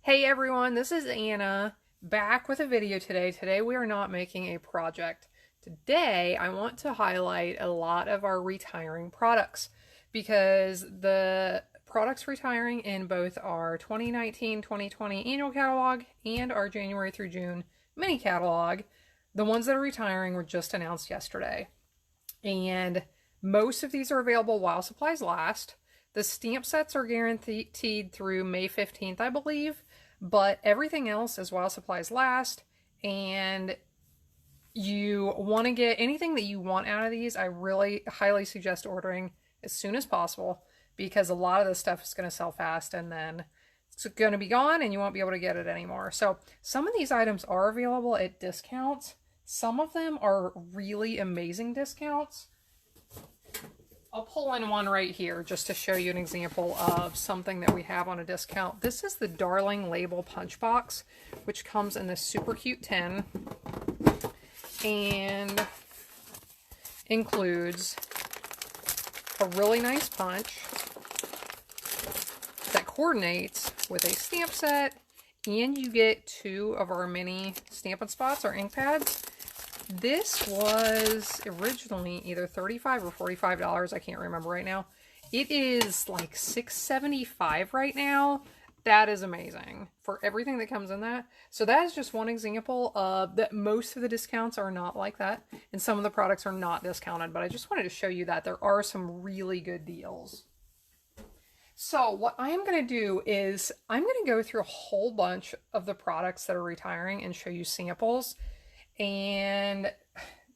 Hey everyone, this is Anna, back with a video today. Today we are not making a project. Today I want to highlight a lot of our retiring products because the products retiring in both our 2019-2020 annual catalog and our January through June mini catalog, the ones that are retiring were just announced yesterday. And most of these are available while supplies last. The stamp sets are guaranteed through May 15th, I believe, but everything else is while supplies last, and you want to get anything that you want out of these. I really highly suggest ordering as soon as possible because a lot of this stuff is going to sell fast and then it's going to be gone and you won't be able to get it anymore. So some of these items are available at discounts. Some of them are really amazing discounts. I'll pull in one right here just to show you an example of something that we have on a discount. This is the Darling Label Punch Box, which comes in this super cute tin and includes a really nice punch that coordinates with a stamp set, and you get 2 of our mini Stampin' Spots, our ink pads. This was originally either $35 or $45. I can't remember right now. It is like $6.75 right now. That is amazing for everything that comes in that. So that is just one example of that. Most of the discounts are not like that, and some of the products are not discounted, but I just wanted to show you that there are some really good deals. So what I am going to do is I'm going to go through a whole bunch of the products that are retiring and show you samples. And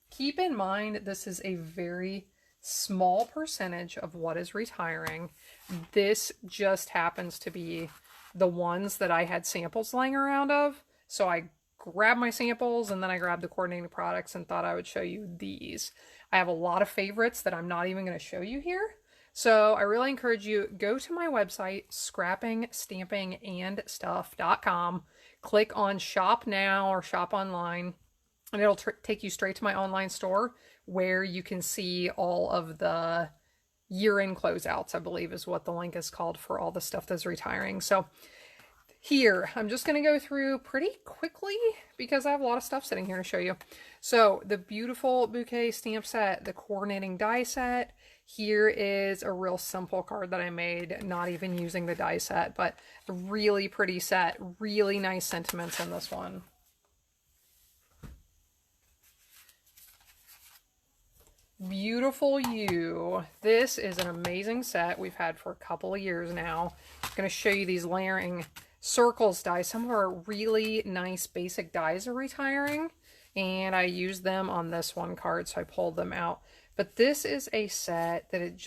keep in mind, this is a very small percentage of what is retiring. This just happens to be the ones that I had samples laying around of. So I grabbed my samples and then I grabbed the coordinating products and thought I would show you these. I have a lot of favorites that I'm not even going to show you here. So I really encourage you, go to my website, scrappingstampingandstuff.com, click on Shop Now or Shop Online, and it'll take you straight to my online store where you can see all of the year-end closeouts, I believe is what the link is called, for all the stuff that's retiring. So here, I'm just going to go through pretty quickly because I have a lot of stuff sitting here to show you. So the beautiful Bouquet Stamp Set, the coordinating die set. Here is a real simple card that I made, not even using the die set, but a really pretty set. Really nice sentiments in this one. Beautiful You. This is an amazing set we've had for a couple of years now. I'm going to show you these layering circles dies. Some of our really nice basic dies are retiring, and I used them on this one card, so I pulled them out. But this is a set that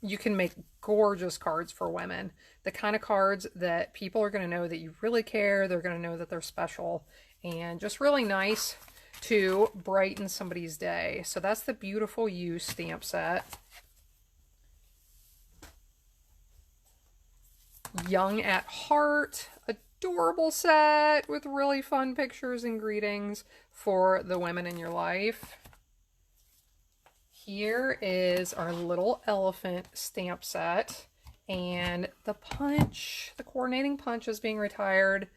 you can make gorgeous cards for women. The kind of cards that people are going to know that you really care. They're going to know that they're special, and just really nice to brighten somebody's day. So that's the Beautiful You stamp set. Young at Heart, adorable set with really fun pictures and greetings for the women in your life. Here is our Little Elephant stamp set, and the punch, the coordinating punch is being retired.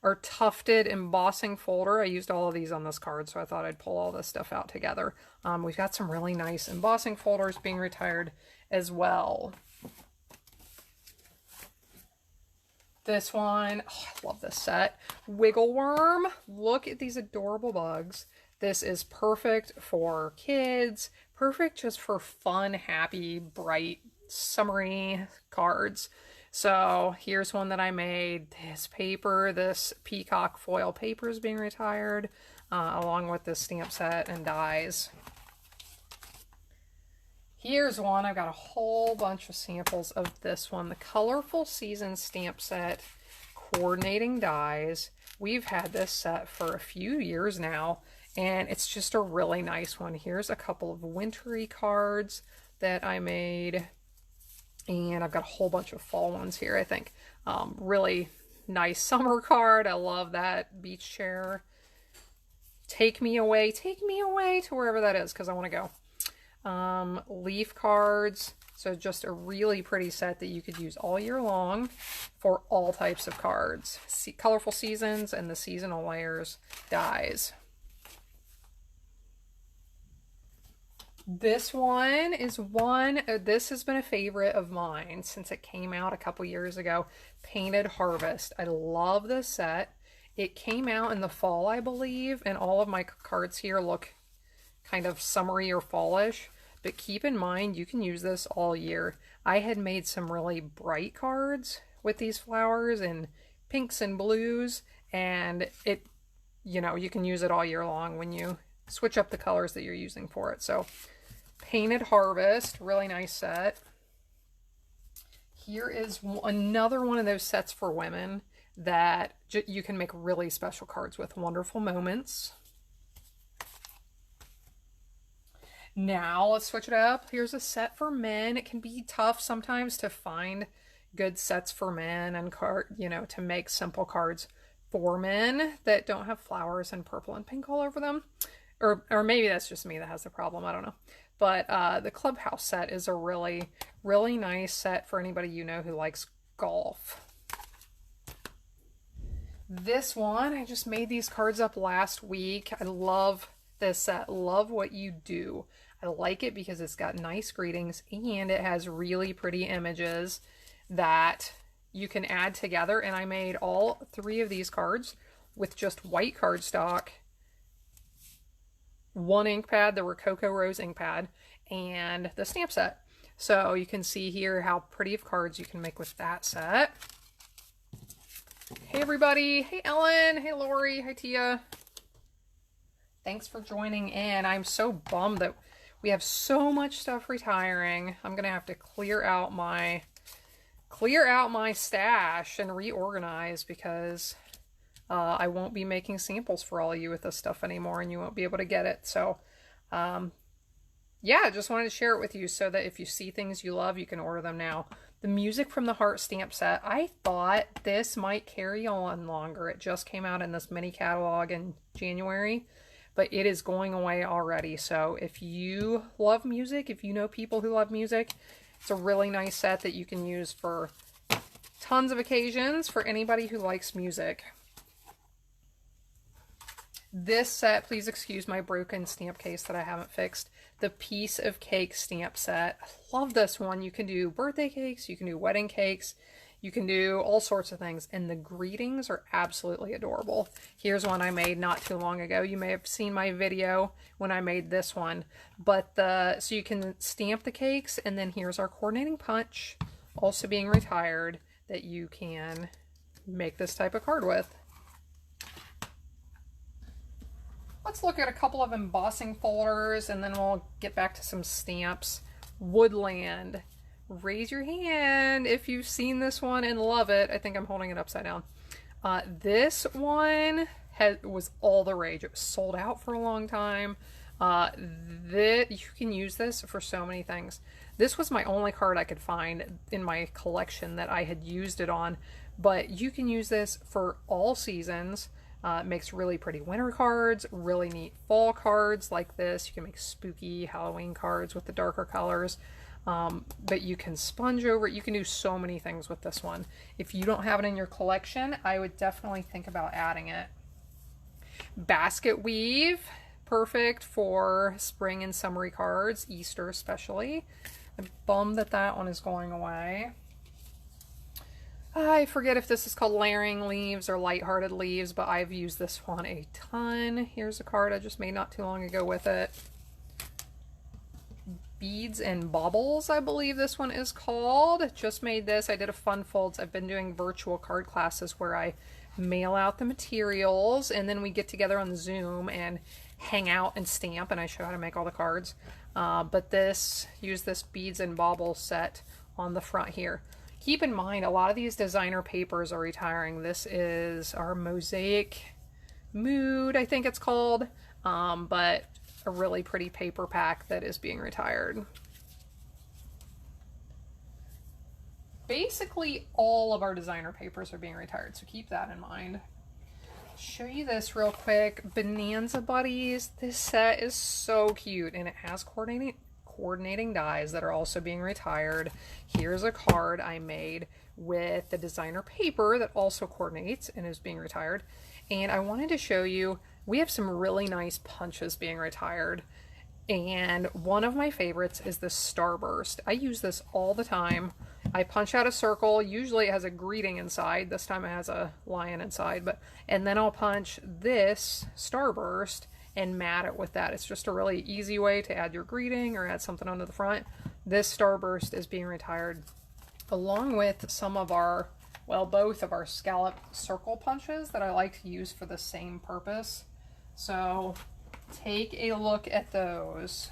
Our tufted embossing folder. I used all of these on this card, so I thought I'd pull all this stuff out together. We've got some really nice embossing folders being retired as well. This one, oh, I love this set. Wiggle Worm. Look at these adorable bugs. This is perfect for kids. Perfect just for fun, happy, bright, summery cards. So here's one that I made. This paper, this Peacock foil paper is being retired, along with this stamp set and dies. Here's one. I've got a whole bunch of samples of this one. The Colorful Season stamp set, coordinating dies. We've had this set for a few years now, and it's just a really nice one. Here's a couple of wintry cards that I made. And I've got a whole bunch of fall ones here, I think. Really nice summer card. I love that beach chair. Take me away to wherever that is, because I want to go. Leaf cards. So just a really pretty set that you could use all year long for all types of cards. Colorful Seasons and the seasonal layers dies. This one is this has been a favorite of mine since it came out a couple years ago. Painted Harvest. I love this set. It came out in the fall, I believe, and all of my cards here look kind of summery or fallish. But keep in mind, you can use this all year. I had made some really bright cards with these flowers in pinks and blues, and it, you know, you can use it all year long when you switch up the colors that you're using for it. So Painted Harvest, really nice set. Here is another one of those sets for women that you can make really special cards with. Wonderful Moments. Now let's switch it up. Here's a set for men. It can be tough sometimes to find good sets for men and to make simple cards for men that don't have flowers and purple and pink all over them. Or maybe that's just me that has the problem. I don't know. But the Clubhouse set is a really, really nice set for anybody who likes golf. This one, I just made these cards up last week. I love this set. Love What You Do. I like it because it's got nice greetings and it has really pretty images that you can add together. And I made all 3 of these cards with just white cardstock, 1 ink pad, the Rococo Rose ink pad, and the stamp set. So you can see here how pretty of cards you can make with that set. Hey everybody, hey Ellen, hey Lori, hi Tia. Thanks for joining in. I'm so bummed that we have so much stuff retiring. I'm gonna have to clear out my stash and reorganize because I won't be making samples for all of you with this stuff anymore, and you won't be able to get it. So yeah, I just wanted to share it with you so that if you see things you love, you can order them now. The Music from the Heart stamp set, I thought this might carry on longer. It just came out in this mini catalog in January, but it is going away already. So if you love music, if you know people who love music, it's a really nice set that you can use for tons of occasions for anybody who likes music. This set, please excuse my broken stamp case that I haven't fixed. The Piece of Cake stamp set. I love this one. You can do birthday cakes, you can do wedding cakes, you can do all sorts of things, and the greetings are absolutely adorable. Here's one I made not too long ago. You may have seen my video when I made this one, but so you can stamp the cakes, and then here's our coordinating punch, also being retired, that you can make this type of card with. Let's look at a couple of embossing folders and then we'll get back to some stamps. Woodland. Raise your hand if you've seen this one and love it. I think I'm holding it upside down. This one was all the rage. It was sold out for a long time. You can use this for so many things. This was my only card I could find in my collection that I had used it on, but you can use this for all seasons. It makes really pretty winter cards, really neat fall cards like this. You can make spooky Halloween cards with the darker colors, but you can sponge over it. You can do so many things with this one. If you don't have it in your collection, I would definitely think about adding it. Basket weave, perfect for spring and summery cards, Easter especially. I'm bummed that that one is going away. I forget if this is called Layering Leaves or Lighthearted Leaves, but I've used this one a ton. Here's a card I just made not too long ago with it. Beads and Baubles, I believe this one is called. Just made this. I did a Fun Folds. I've been doing virtual card classes where I mail out the materials and then we get together on Zoom and hang out and stamp, and I show how to make all the cards. But use this Beads and Baubles set on the front here. Keep in mind, a lot of these designer papers are retiring. This is our Mosaic Mood, I think it's called, but a really pretty paper pack that is being retired. Basically, all of our designer papers are being retired, so keep that in mind. Show you this real quick. Bonanza Buddies. This set is so cute, and it has coordinating dies that are also being retired. Here's a card I made with the designer paper that also coordinates and is being retired. And I wanted to show you, we have some really nice punches being retired. And one of my favorites is the Starburst. I use this all the time. I punch out a circle. Usually it has a greeting inside. This time it has a lion inside. And then I'll punch this Starburst and mat it with that. It's just a really easy way to add your greeting or add something onto the front. This Starburst is being retired along with some of our, well, both of our scallop circle punches that I like to use for the same purpose. So take a look at those.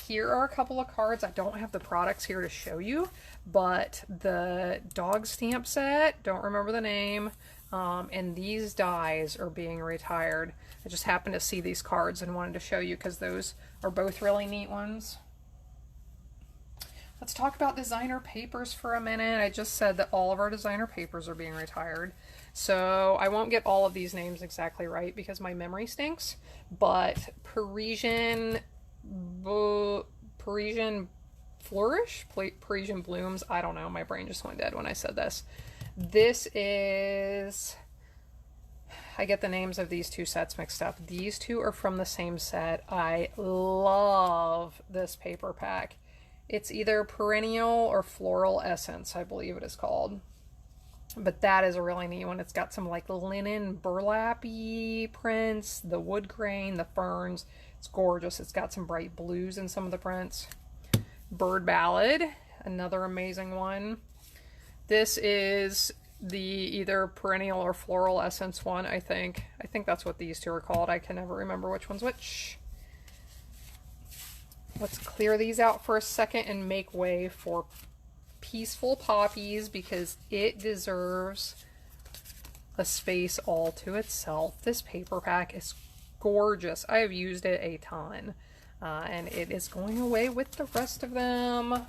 Here are a couple of cards. I don't have the products here to show you, but the dog stamp set, don't remember the name, and these dies are being retired. I just happened to see these cards and wanted to show you because those are both really neat ones. Let's talk about designer papers for a minute. I just said that all of our designer papers are being retired. So I won't get all of these names exactly right because my memory stinks, but Parisian Flourish? Parisian Blooms? I don't know. My brain just went dead when I said this. This is... I get the names of these two sets mixed up. These two are from the same set. I love this paper pack. It's either Perennial or Floral Essence, I believe it is called. But that is a really neat one. It's got some like linen burlap-y prints, the wood grain, the ferns. It's gorgeous. It's got some bright blues in some of the prints. Bird Ballade, another amazing one. This is the either Perennial or Floral Essence one, I think. I think that's what these two are called. I can never remember which one's which. Let's clear these out for a second and make way for Peaceful Poppies because it deserves a space all to itself. This paper pack is gorgeous. I have used it a ton, and it is going away with the rest of them.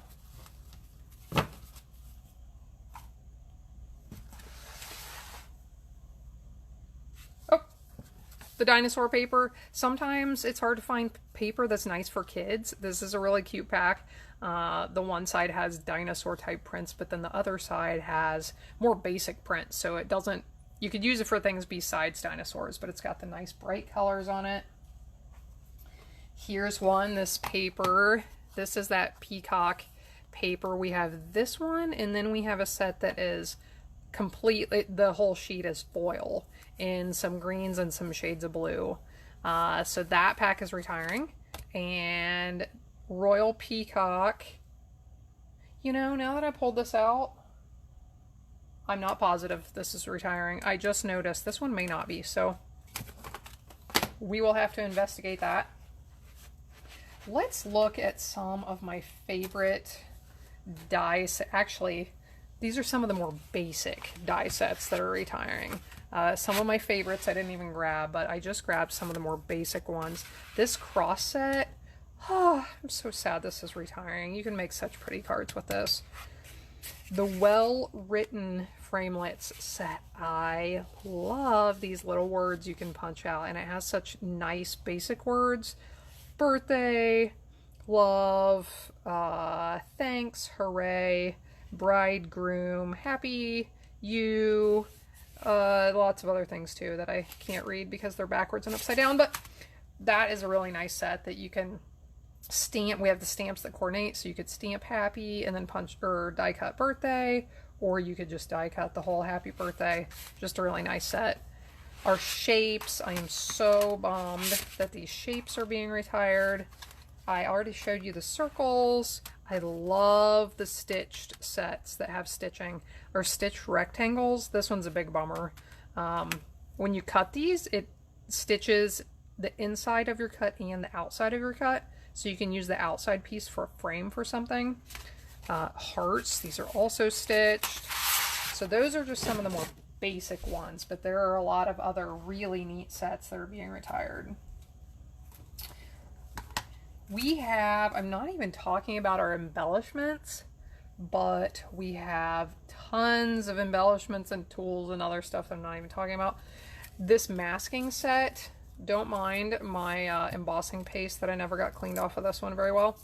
The dinosaur paper. Sometimes it's hard to find paper that's nice for kids. This is a really cute pack. The one side has dinosaur type prints, but then the other side has more basic prints. So it doesn't, you could use it for things besides dinosaurs, but it's got the nice bright colors on it. Here's one, this paper. This is that Peacock paper. We have this one, and then we have a set that is completely, the whole sheet is foil in some greens and some shades of blue. So that pack is retiring. And Royal Peacock, you know, now that I pulled this out, I'm not positive this is retiring. I just noticed this one may not be, so we will have to investigate that. Let's look at some of my favorite dies. Actually, these are some of the more basic die sets that are retiring. Some of my favorites I didn't even grab, but I just grabbed some of the more basic ones. This cross set, oh, I'm so sad this is retiring. You can make such pretty cards with this. The well-written Framelits set. I love these little words you can punch out, and it has such nice basic words. Birthday, love, thanks, hooray, bridegroom, happy, you, lots of other things too that I can't read because they're backwards and upside down, but that is a really nice set that you can stamp. We have the stamps that coordinate, so you could stamp happy and then punch or die cut birthday, or you could just die cut the whole happy birthday. Just a really nice set. Our shapes, I am so bummed that these shapes are being retired. I already showed you the circles. I love the stitched sets that have stitching, or stitched rectangles. This one's a big bummer. When you cut these, it stitches the inside of your cut and the outside of your cut, so you can use the outside piece for a frame for something. Hearts, these are also stitched. So those are just some of the more basic ones, but there are a lot of other really neat sets that are being retired. We have, I'm not even talking about our embellishments, but we have tons of embellishments and tools and other stuff that I'm not even talking about. This masking set, Don't mind my embossing paste that I never got cleaned off of this one very well.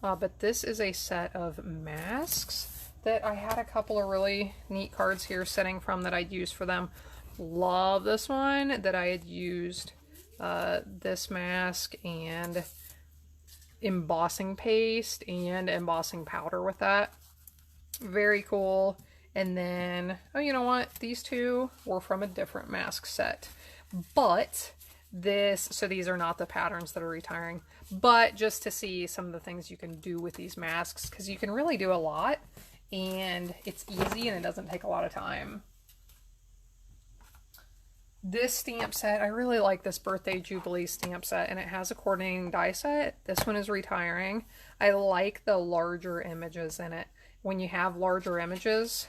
But this is a set of masks that I had a couple of really neat cards here sitting from that I'd used for them. Love this one that I had used this mask and embossing paste and embossing powder with that. Very cool. And then, oh, you know what? These two were from a different mask set. But so these are not the patterns that are retiring, but just to see some of the things you can do with these masks, because you can really do a lot and it's easy and it doesn't take a lot of time. This stamp set, I really like this Birthday Jubilee stamp set, and it has a coordinating die set. This one is retiring. I like the larger images in it. When you have larger images,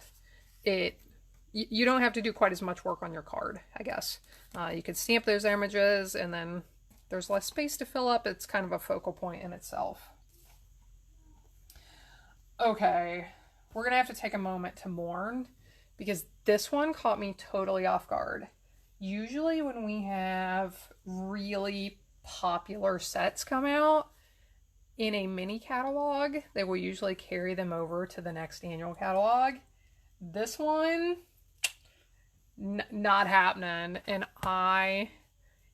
you don't have to do quite as much work on your card, I guess. You could stamp those images and then there's less space to fill up. It's kind of a focal point in itself. Okay, we're gonna have to take a moment to mourn because this one caught me totally off guard. Usually when we have really popular sets come out in a mini catalog, they will usually carry them over to the next annual catalog. This one, not happening, and I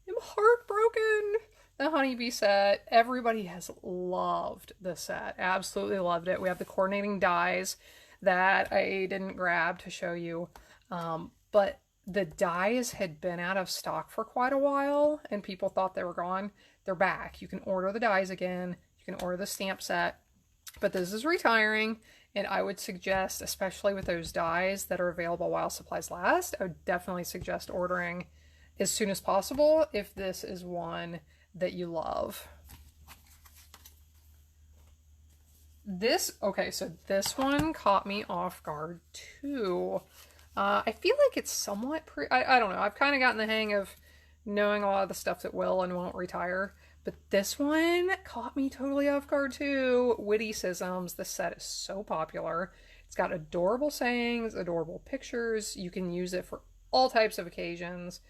am heartbroken. The honeybee set, everybody has loved the set, absolutely loved it. We have the coordinating dies that I didn't grab to show you, but the dies had been out of stock for quite a while and people thought they were gone. They're back. You can order the dies again, you can order the stamp set, but this is retiring. And I would suggest, especially with those dies that are available while supplies last, I would definitely suggest ordering as soon as possible if this is one that you love. Okay, so this one caught me off guard too. I feel like it's somewhat I don't know. I've kind of gotten the hang of knowing a lot of the stuff that will and won't retire. But this one caught me totally off guard too. Witticisms. This set is so popular. It's got adorable sayings, adorable pictures. You can use it for all types of occasions.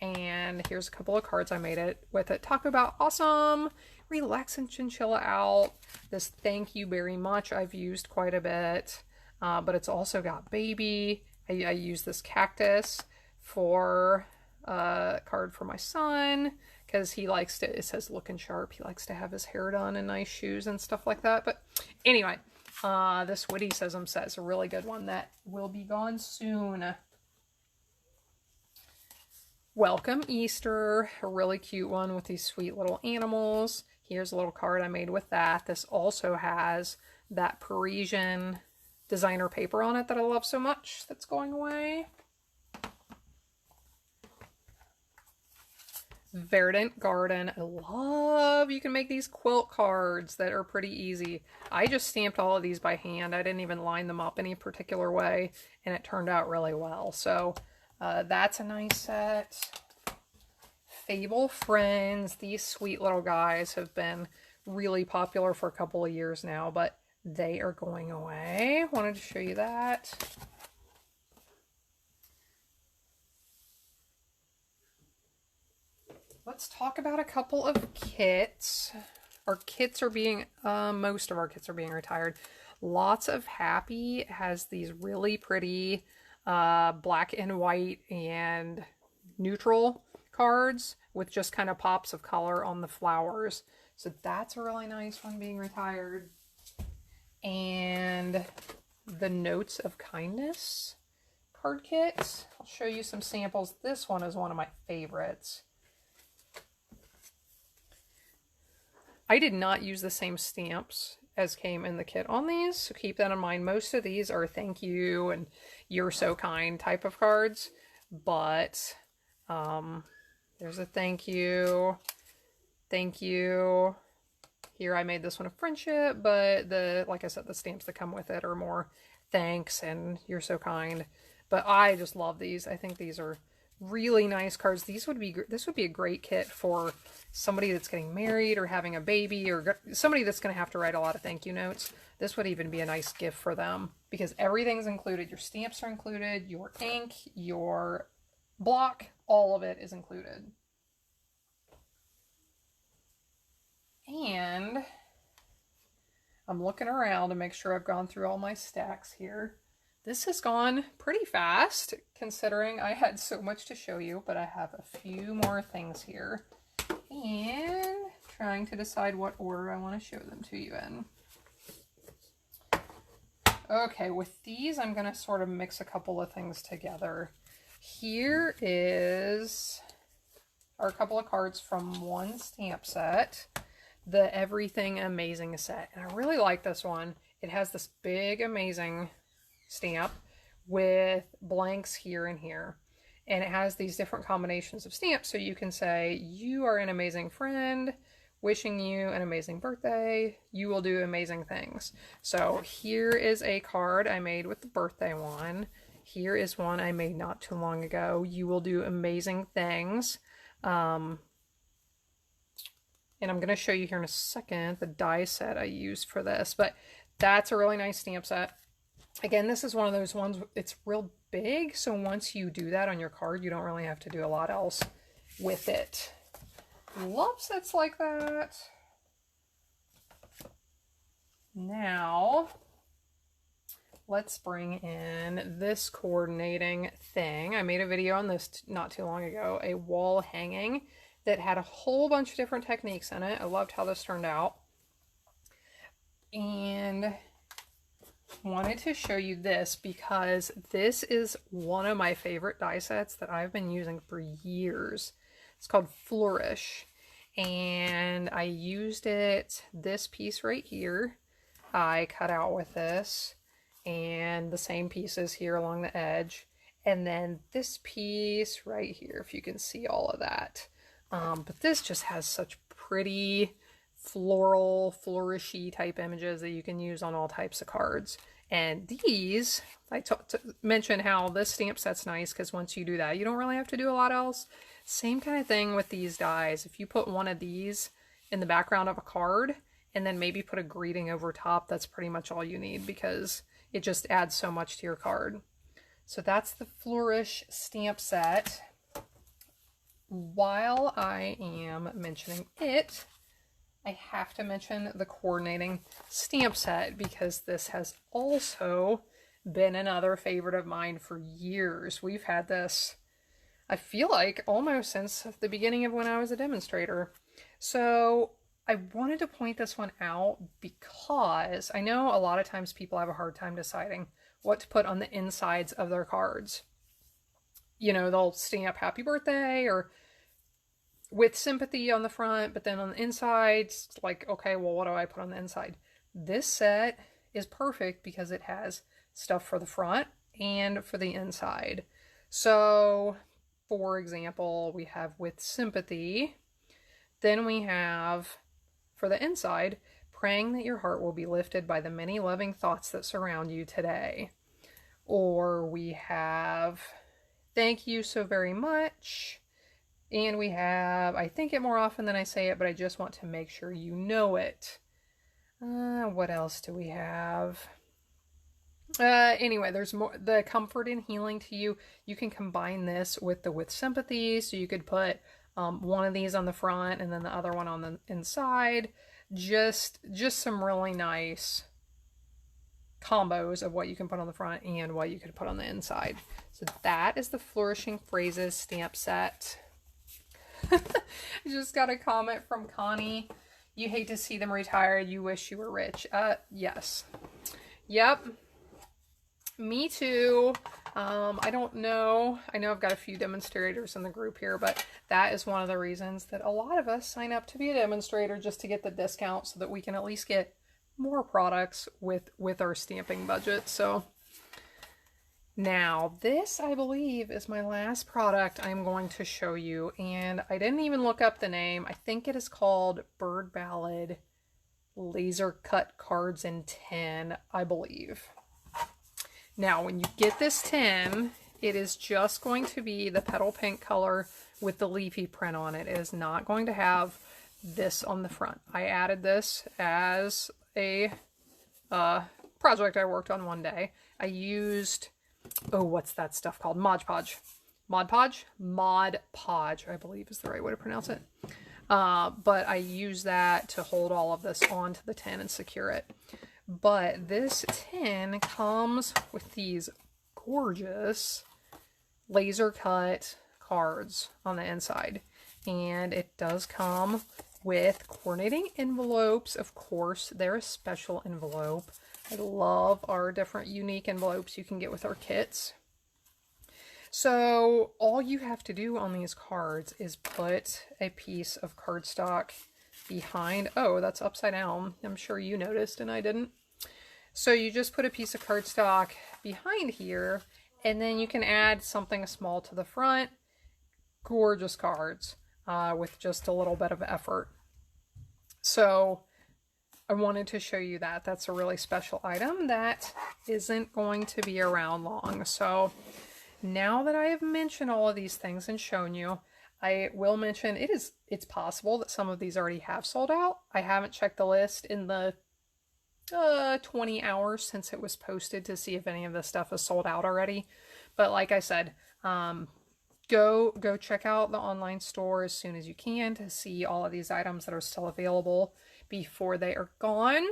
And here's a couple of cards I made it with it. Talk about awesome, relax and chinchilla out. This thank you very much I've used quite a bit. But it's also got baby. I use this cactus for a card for my son, because he likes to, it says looking sharp, he likes to have his hair done and nice shoes and stuff like that. But anyway, this Witticism set is a really good one that will be gone soon. Welcome Easter, a really cute one with these sweet little animals. Here's a little card I made with that. This also has that Parisian designer paper on it that I love so much that's going away. Verdant Garden. I love, you can make these quilt cards that are pretty easy. I just stamped all of these by hand. I didn't even line them up any particular way, and it turned out really well. So that's a nice set. Fable Friends. These sweet little guys have been really popular for a couple of years now, but they are going away. Wanted to show you that. Let's talk about a couple of kits. Our kits are being, most of our kits are being retired. Lots of Happy has these really pretty black and white and neutral cards with just kind of pops of color on the flowers. So that's a really nice one being retired. And the Notes of Kindness card kit. I'll show you some samples. This one is one of my favorites. I did not use the same stamps as came in the kit on these, so keep that in mind. Most of these are thank you and you're so kind type of cards, but there's a thank you. Here I made this one a friendship, but like I said, the stamps that come with it are more thanks and you're so kind. But I just love these. I think these are really nice cards. This would be a great kit for somebody that's getting married or having a baby, or somebody that's going to have to write a lot of thank you notes. This would even be a nice gift for them because everything's included. Your stamps are included, your ink, your block, all of it is included. And I'm looking around to make sure I've gone through all my stacks here. This has gone pretty fast considering I had so much to show you, but I have a few more things here and trying to decide what order I want to show them to you in. Okay, with these I'm going to sort of mix a couple of things together. Here are a couple of cards from one stamp set, the Everything Amazing set. And I really like this one. It has this big amazing stamp with blanks here and here. And it has these different combinations of stamps. So you can say, you are an amazing friend, wishing you an amazing birthday, you will do amazing things. So here is a card I made with the birthday one. Here is one I made not too long ago. You will do amazing things. And I'm going to show you here in a second the die set I used for this, but that's a really nice stamp set. Again, this is one of those ones, it's real big, so once you do that on your card, you don't really have to do a lot else with it. Love sets like that. Now, let's bring in this coordinating thing. I made a video on this not too long ago, a wall hanging that had a whole bunch of different techniques in it. I loved how this turned out. And wanted to show you this because this is one of my favorite die sets that I've been using for years. It's called Flourish. And I used it, this piece right here, I cut out with this, and the same pieces here along the edge. And then this piece right here, if you can see all of that. But this just has such pretty floral, flourishy type images that you can use on all types of cards. And these, I mentioned how this stamp set's nice because once you do that, you don't really have to do a lot else. Same kind of thing with these dies. If you put one of these in the background of a card and then maybe put a greeting over top, that's pretty much all you need because it just adds so much to your card. So that's the Flourish stamp set. While I am mentioning it, I have to mention the coordinating stamp set because this has also been another favorite of mine for years. We've had this, I feel like, almost since the beginning of when I was a demonstrator. So I wanted to point this one out because I know a lot of times people have a hard time deciding what to put on the insides of their cards. You know, they'll stamp happy birthday or with sympathy on the front, but then on the inside, it's like, okay, well, what do I put on the inside? This set is perfect because it has stuff for the front and for the inside. So, for example, we have with sympathy, then we have for the inside, praying that your heart will be lifted by the many loving thoughts that surround you today. Or we have, thank you so very much. And we have, I think it more often than I say it, but I just want to make sure you know it. What else do we have? Anyway, there's more, the comfort and healing to you. You can combine this with the with sympathy. So you could put one of these on the front and then the other one on the inside. Just some really nice combos of what you can put on the front and what you could put on the inside. So that is the Flourishing Phrases stamp set. I just got a comment from Connie. You hate to see them retire. You wish you were rich. Yes. Yep. Me too. I don't know. I know I've got a few demonstrators in the group here, but that is one of the reasons that a lot of us sign up to be a demonstrator, just to get the discount so that we can at least get more products with our stamping budget. So now this, I believe, is my last product I'm going to show you, and I didn't even look up the name. I think it is called Bird Ballad Laser Cut Cards in 10, I believe. Now, when you get this tin, it is just going to be the petal pink color with the leafy print on it. It is not going to have this on the front. I added this as a project I worked on one day. I used, oh, what's that stuff called? Mod Podge. Mod Podge? Mod Podge, I believe is the right way to pronounce it. but I use that to hold all of this onto the tin and secure it. But this tin comes with these gorgeous laser cut cards on the inside, and it does come with coordinating envelopes. Of course, they're a special envelope. I love our different unique envelopes you can get with our kits. So all you have to do on these cards is put a piece of cardstock behind. Oh, that's upside down. I'm sure you noticed and I didn't. So you just put a piece of cardstock behind here, and then you can add something small to the front. Gorgeous cards with just a little bit of effort. So I wanted to show you that. That's a really special item that isn't going to be around long. So now that I have mentioned all of these things and shown you, I will mention it's possible that some of these already have sold out. I haven't checked the list in the 20 hours since it was posted to see if any of this stuff is sold out already. But like I said, go check out the online store as soon as you can to see all of these items that are still available before they are gone.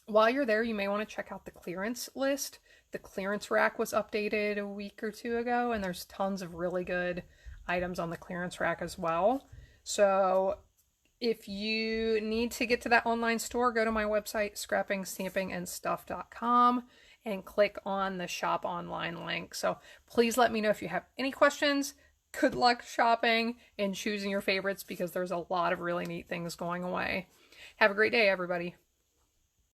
While you're there, you may want to check out the clearance list. The clearance rack was updated a week or two ago, and there's tons of really good items on the clearance rack as well. So if you need to get to that online store, go to my website, scrappingstampingandstuff.com, and click on the shop online link. So please let me know if you have any questions. Good luck shopping and choosing your favorites, because there's a lot of really neat things going away. Have a great day, everybody.